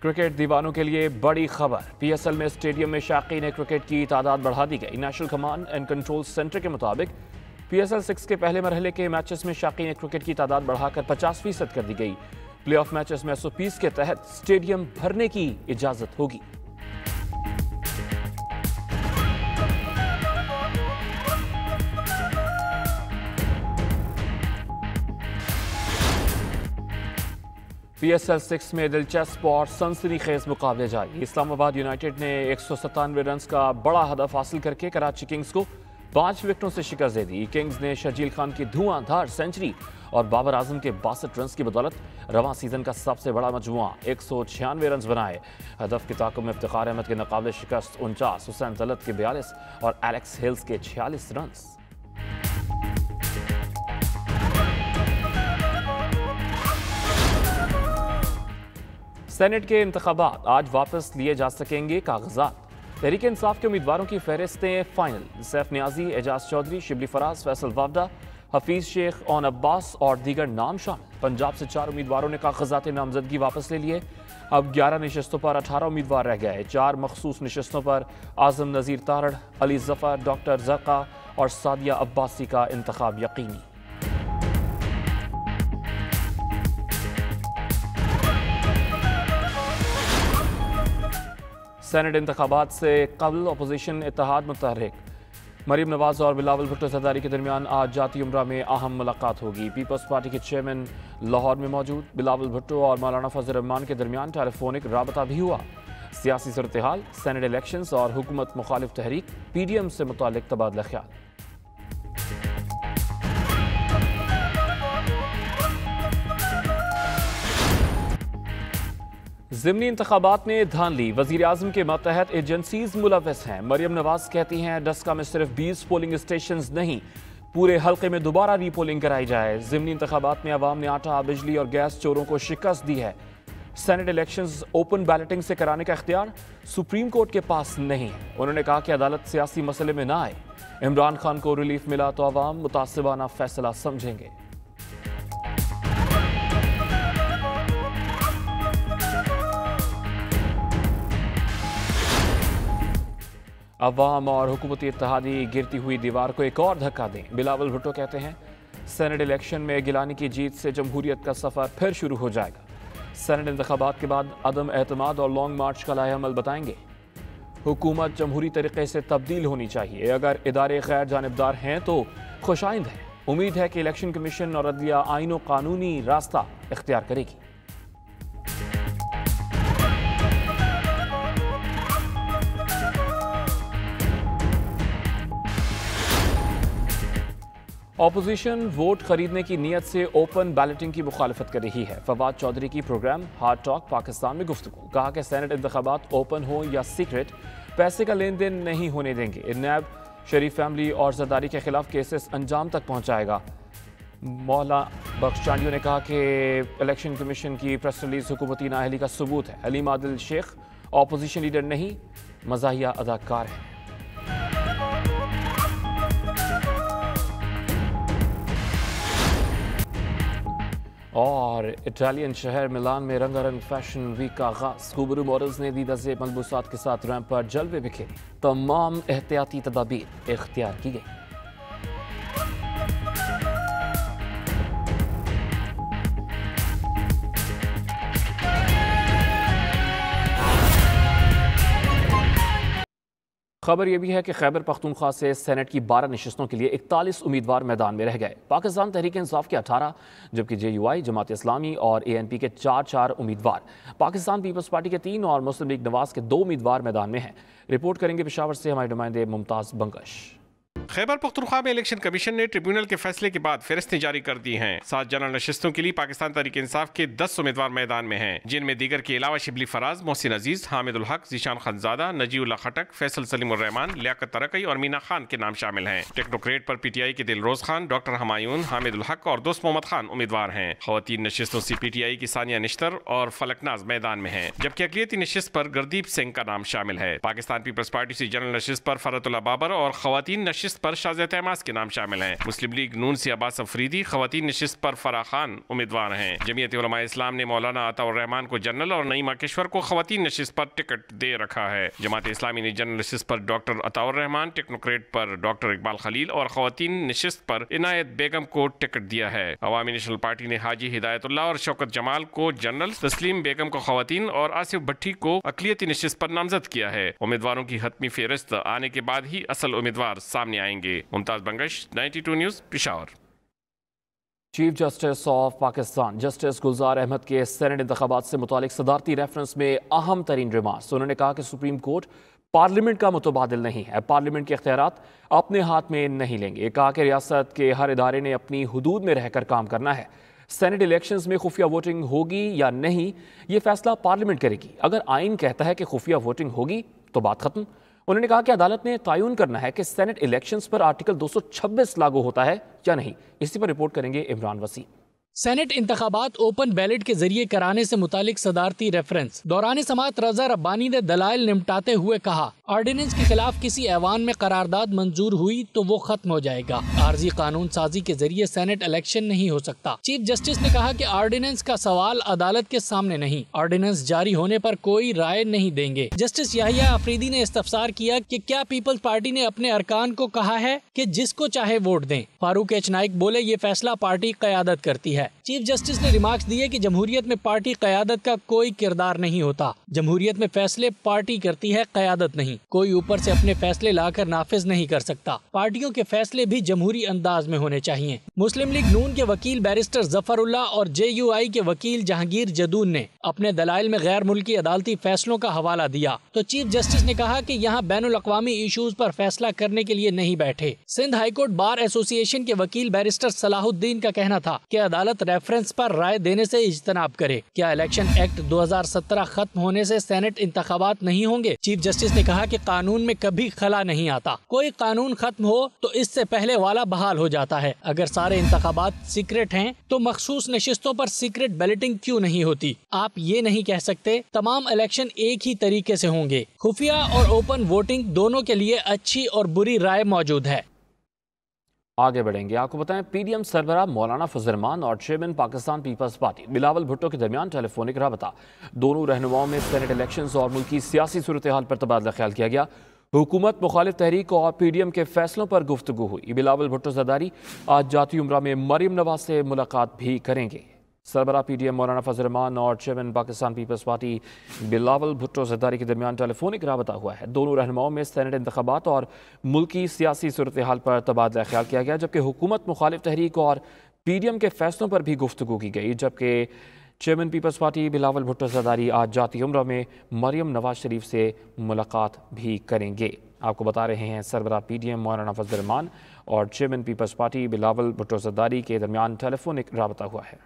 Cricket दीवानों के लिए बड़ी खबर। पीएसएल में स्टेडियम में शाकीन क्रिकेट की तादाद बढ़ा दी गई। National command and control centre के मुताबिक पीएसएल 6 के पहले मरहले के मैचेस में शाकीन क्रिकेट की तादाद बढ़ाकर 50% कर दी गई। प्लेऑफ मैचेस में SOPs के तहत स्टेडियम भरने की इजाजत होगी। पीएसएल 6 में दिलचस्प और सनसनीखेज मुकाबले जारी। इस्लामाबाद यूनाइटेड ने 197 रन का बड़ा हदफ हासिल करके कराची किंग्स को 5 विकेटों से शिकस्त दे दी। किंग्स ने शर्जील खान की धुआंधार सेंचुरी और बाबर आजम के 62 रन की बदौलत रवां सीजन का सबसे बड़ा मजमुआ 196 रन बनाए। हदफ की ताक़ुब में इफ्तिखार अहमद के नाकाबिल शिकस्त 49, हुसैन तलत के 42 और एलेक्स हिल्स के 46 रन। सेनेट के इंतखाबात आज वापस लिए जा सकेंगे कागजात। तहरीक इंसाफ के उम्मीदवारों की फहरिस्तें फाइनल। सैफ नियाजी, एजाज चौधरी, शिबली फराज, फैसल वावडा, हफीज शेख, ओन अब्बास और दीगर नाम शामिल। पंजाब से 4 उम्मीदवारों ने कागजात नामजदगी वापस ले लिए। अब 11 नशस्तों पर 18 उम्मीदवार रह गए। 4 मखसूस नशस्तों पर आजम नज़ीर तारड़, अली जफ़र, डॉक्टर जरका और सादिया अब्बासी का इंतखाब यकीनी। सेनेट इंतखाबात से कबल अपोजिशन इत्तेहाद मुतहर्रिक। मरीम नवाज और बिलावल भुट्टो ज़रदारी के दरमियान आज जाती उम्रा में अहम मुलाकात होगी। पीपल्स पार्टी के चेयरमैन लाहौर में मौजूद। बिलावल भुट्टो और मौलाना फजल रहमान के दरमियान टेलीफोनिक राबता भी हुआ। सियासी सूरत हाल, सेनेट इलेक्शंस और हुकूमत मुखालिफ तहरीक PDM से मुतालिक तबादला ख्याल। ज़िमनी इंतखाबात में धांधली। वज़ीर आज़म के मातहत एजेंसीज मुलव्वस हैं। मरियम नवाज कहती हैं डस्का में सिर्फ 20 पोलिंग स्टेशन नहीं, पूरे हल्के में दोबारा रीपोलिंग कराई जाए। ज़िमनी इंतखाबात में अवाम ने आटा, बिजली और गैस चोरों को शिकस्त दी है। सेनेट इलेक्शंस ओपन बैलेटिंग से कराने का इख्तियार सुप्रीम कोर्ट के पास नहीं है। उन्होंने कहा कि अदालत सियासी मसले में ना आए। इमरान खान को रिलीफ मिला तो अवाम मुतासिबाना फैसला समझेंगे। अवाम और हुकूमती इत्तेहादी गिरती हुई दीवार को एक और धक्का दें। बिलावल भुट्टो कहते हैं सेनेट इलेक्शन में गिलानी की जीत से जमहूरियत का सफ़र फिर शुरू हो जाएगा। सेनेट इंतखाबात के बाद अदम एतमाद और लॉन्ग मार्च का लाहेअमल बताएंगे। हुकूमत जमहूरी तरीके से तब्दील होनी चाहिए। अगर इदारे गैर जानिबदार हैं तो खुशाइंद है। उम्मीद है कि इलेक्शन कमीशन और अदलिया आईन और कानूनी रास्ता इख्तियार करेगी। ऑपोजिशन वोट खरीदने की नीयत से ओपन बैलेटिंग की मुखालफत कर रही है। फवाद चौधरी की प्रोग्राम हार्ड टॉक पाकिस्तान में गुफ्तगू। कहा कि सेनेट इंतखाबात ओपन हो या सीक्रेट, पैसे का लेन देन नहीं होने देंगे। नैब शरीफ फैमिली और जरदारी के खिलाफ केसेस अंजाम तक पहुंचाएगा। मौला बख्श चांडियों ने कहा कि इलेक्शन कमीशन की प्रेस रिलीज हुकूमती नाअहली का सबूत है। हलीम आदिल शेख ऑपोजिशन लीडर नहीं, मज़ाहिया अदाकार है। और इटालियन शहर मिलान में रंगारंग फैशन वीक का आगाज। गुबरू मॉडल्स ने दीदा ज़ेब मलबूसात के साथ रैंप पर जलवे बिखेरे। तमाम एहतियाती तदाबीर इख्तियार की गई। खबर यह भी है कि खैबर पख्तूनख्वा से सेनेट की 12 नशस्तों के लिए 41 उम्मीदवार मैदान में रह गए। पाकिस्तान तहरीक इंसाफ के 18, जबकि JUI, जमात इस्लामी और ANP के 4 उम्मीदवार, पाकिस्तान पीपल्स पार्टी के 3 और मुस्लिम लीग नवाज के 2 उम्मीदवार मैदान में हैं। रिपोर्ट करेंगे पेशावर से हमारे नुमाइंदे मुमताज बंकश। खैबर पख्तूनख्वा में इलेक्शन कमीशन ने ट्रिब्यूनल के फैसले के बाद फहरिस्तें जारी कर दी हैं। 7 जनरल नशिस्तों के लिए पाकिस्तान तहरीक इंसाफ के 10 उम्मीदवार मैदान में हैं, जिनमें दीगर के अलावा शिबली फराज, मोहसिन अजीज, हामिदुल हक, जीशान खनजादा, नजीउल्लाह खटक, फैसल सलीमुर रहमान, लियाकत तरकई और मीना खान के नाम शामिल हैं। टेक्नोक्रेट पर PTI के दिलरोज खान, डॉक्टर हमायून, हामिदुल हक और दोस्त मोहम्मद खान उम्मीदवार हैं। खवातीन नशिस्तों से PTI की सानिया निश्तर और फलकनाज मैदान में हैं, जबकि अकलियती नशिस्त पर गुरदीप सिंह का नाम शामिल है। पाकिस्तान पीपल्स पार्टी से जनरल नशिस्त पर फरतुल्लाह बाबर और खवातीन नशिस्त नशिस्त पर शाज़िया तहमास के नाम शामिल हैं। मुस्लिम लीग नून से अब्बास अफरीदी खवातीन नशिस्त पर फराह खान उम्मीदवार हैं। जमीयत उलमा इस्लाम ने मौलाना अताउर रहमान को जनरल और नईमा किश्वर को खवातीन नशिस्त पर टिकट दे रखा है। जमात इस्लामी ने जनरल नशिस्त पर डॉक्टर अताउर रहमान, टेक्नोक्रेट पर डॉक्टर इकबाल खलील और खवातीन नशिस्त पर इनायत बेगम को टिकट दिया है। अवामी नेशनल पार्टी ने हाजी हिदायतुल्लाह और शौकत जमाल को जनरल, तस्लीम बेगम को खवातीन और आसिफ भट्टी को अकलियती नशिस्त पर नामजद किया है। उम्मीदवारों की हतमी फेहरिस्त आने के बाद ही असल उम्मीदवार सामने आएंगे। Mumtaz Bangash, 92 news, Peshawar. Chief justice of Pakistan justice Gulzar Ahmed के सेनेट इंतखाबात से मुतालिक सदारती रेफरेंस में अहम तरीन रिमार्क्स। उन्होंने कहा कि सुप्रीम कोर्ट पार्लियामेंट का मुतबादिल नहीं है, पार्लियामेंट के इख्तियारात अपने हाथ में नहीं लेंगे। कहा कि रियासत के हर इदारे ने अपनी हुदूद में रहकर काम करना है। सेनेट इलेक्शंस में खुफिया वोटिंग होगी या नहीं, ये फैसला पार्लियामेंट करेगी। अगर आइन कहता है कि खुफिया वोटिंग होगी तो बात खत्म। उन्होंने कहा कि अदालत ने तयन करना है कि सेनेट इलेक्शंस पर आर्टिकल 226 लागू होता है या नहीं। इसी पर रिपोर्ट करेंगे इमरान वसीम। सेनेट इंतखाबात ओपन बैलेट के जरिए कराने से मुतालिक सदारती रेफरेंस दौरान समाअत रजा रब्बानी ने दलाइल निपटाते हुए कहा, ऑर्डिनेंस के खिलाफ किसी ऐवान में करारदाद मंजूर हुई तो वो खत्म हो जाएगा। आर्जी कानून साजी के जरिए सेनेट इलेक्शन नहीं हो सकता। चीफ जस्टिस ने कहा कि ऑर्डिनेंस का सवाल अदालत के सामने नहीं, ऑर्डिनेंस जारी होने पर कोई राय नहीं देंगे। जस्टिस याहिया अफरीदी ने इस्तफसार किया कि क्या पीपल्स पार्टी ने अपने अरकान को कहा है कि जिसको चाहे वोट दें। फारूक एच नाइक बोले, ये फैसला पार्टी क़यादत करती है। चीफ जस्टिस ने रिमार्क्स दिए कि जमहूरियत में पार्टी क़यादत का कोई किरदार नहीं होता। जमहूरियत में फैसले पार्टी करती है, क़यादत नहीं। कोई ऊपर से अपने फैसले लाकर नाफिज नहीं कर सकता। पार्टियों के फैसले भी जमहूरी अंदाज में होने चाहिए। मुस्लिम लीग नून के वकील बैरिस्टर जफरुल्लाह और JUI के वकील जहांगीर जदून ने अपने दलाइल में गैर मुल्की अदालती फैसलों का हवाला दिया तो चीफ जस्टिस ने कहा कि यहाँ बैनुल अक़वामी इशूज पर फैसला करने के लिए नहीं बैठे। सिंध हाईकोर्ट बार एसोसिएशन के वकील बैरिस्टर सलाहुद्दीन का कहना था कि अदालत रेफरेंस पर राय देने से इज्तनाब करे। क्या इलेक्शन एक्ट 2017 खत्म होने से सेनेट इंतखाबात नहीं होंगे? चीफ जस्टिस ने कहा कि कानून में कभी खला नहीं आता। कोई कानून खत्म हो तो इससे पहले वाला बहाल हो जाता है। अगर सारे इंतखाबात सीक्रेट हैं तो मखसूस नशिस्तों पर सीक्रेट बैलेटिंग क्यों नहीं होती? आप ये नहीं कह सकते तमाम इलेक्शन एक ही तरीके से होंगे। खुफिया और ओपन वोटिंग दोनों के लिए अच्छी और बुरी राय मौजूद है। आगे बढ़ेंगे। आपको बताएं, PDM सरबराह मौलाना फजल रहमान और chairman Pakistan peoples party Bilawal Bhutto के दरमियान टेलीफोनिक राबता। दोनों रहनुमाओं में सेनेट इलेक्शंस और मुल्की सियासी सूरत हाल पर तबादला ख्याल किया गया। हुकूमत मुखालिफ तहरीक और PDM के फैसलों पर गुफ्तगू हुई। बिलावल भुट्टो ज़रदारी आज जाती उम्रा में मरियम नवाज से मुलाकात भी करेंगे। सरबराह PDM मौलाना फजल रहमान और chairman Pakistan peoples party Bilawal Bhutto Zardari के दरमियान टेलीफोनिक राबता हुआ है। दोनों रहनुमाओं में सेनेट इंतखाबात और मुल्की सियासी सूरत हाल पर तबादला ख्याल किया गया, जबकि हुकूमत मुखालिफ तहरीक और PDM के फैसलों पर भी गुफ्तगू की गई। जबकि chairman peoples party Bilawal Bhutto Zardari आज जाती उम्रा में मरियम नवाज शरीफ से मुलाकात भी करेंगे। आपको बता रहे हैं, सरबराह PDM मौलाना फजल रहमान और chairman peoples party Bilawal Bhutto Zardari के दरमियान टेलीफोनिक राबता हुआ है।